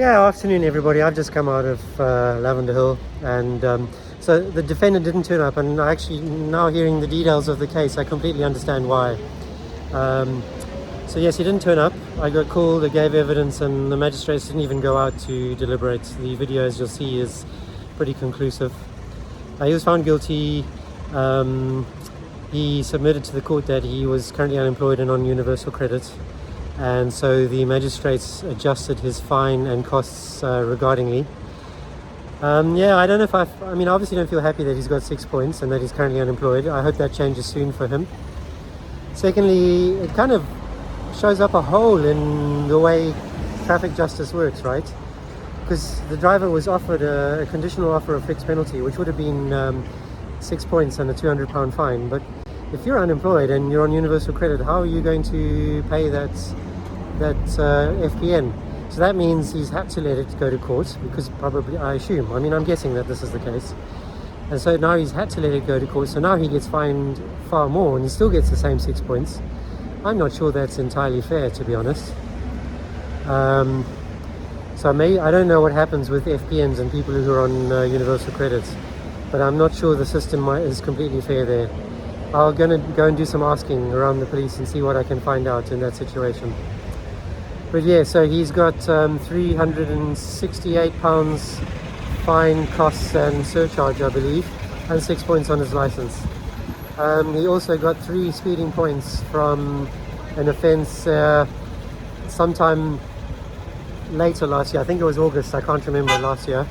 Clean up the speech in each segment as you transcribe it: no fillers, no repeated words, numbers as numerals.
Yeah, afternoon everybody. I've just come out of Lavender Hill, and so the defendant didn't turn up, and actually now hearing the details of the case I completely understand why. So yes, he didn't turn up. I got called, I gave evidence, and the magistrates didn't even go out to deliberate. The video, as you'll see, is pretty conclusive. He was found guilty. He submitted to the court that he was currently unemployed and on universal credit, and so the magistrates adjusted his fine and costs regardingly. Yeah, I don't know if I mean, I obviously don't feel happy that he's got 6 points and that he's currently unemployed. I hope that changes soon for him. Secondly, it kind of shows up a hole in the way traffic justice works, right? Because the driver was offered a conditional offer of fixed penalty, which would have been 6 points and a £200 fine. But if you're unemployed and you're on universal credit, how are you going to pay that FPN? So that means he's had to let it go to court, because probably, I assume, I mean, I'm guessing that this is the case. And so now he's had to let it go to court, so now he gets fined far more and he still gets the same 6 points. I'm not sure that's entirely fair, to be honest. So I don't know what happens with FPNs and people who are on universal credits, but I'm not sure the system is completely fair there. I'm going to go and do some asking around the police and see what I can find out in that situation. But yeah, so he's got £368 fine, costs and surcharge, I believe, and 6 points on his license. He also got 3 speeding points from an offence sometime later last year. I think it was August, I can't remember, last year.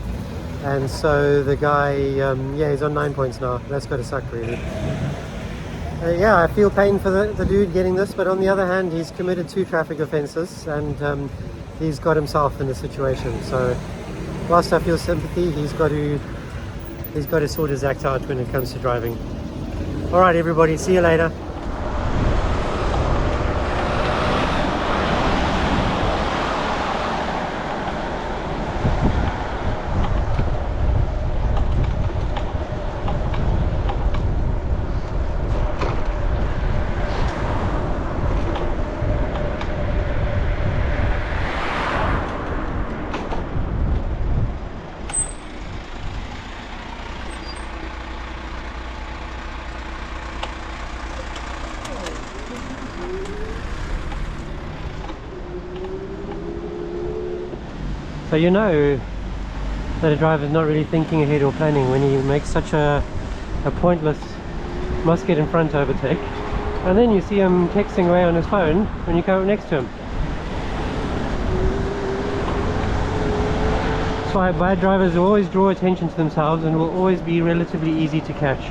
And so the guy, yeah, he's on 9 points now. That's got to suck, really. Yeah, I feel pain for the dude getting this, but on the other hand, he's committed 2 traffic offences, and he's got himself in the situation. So whilst I feel sympathy, he's got to sort his act out when it comes to driving. All right, everybody, see you later. So you know that a driver is not really thinking ahead or planning when he makes such a pointless must get in front overtake, and then you see him texting away on his phone when you come up next to him. That's why bad drivers always draw attention to themselves and will always be relatively easy to catch.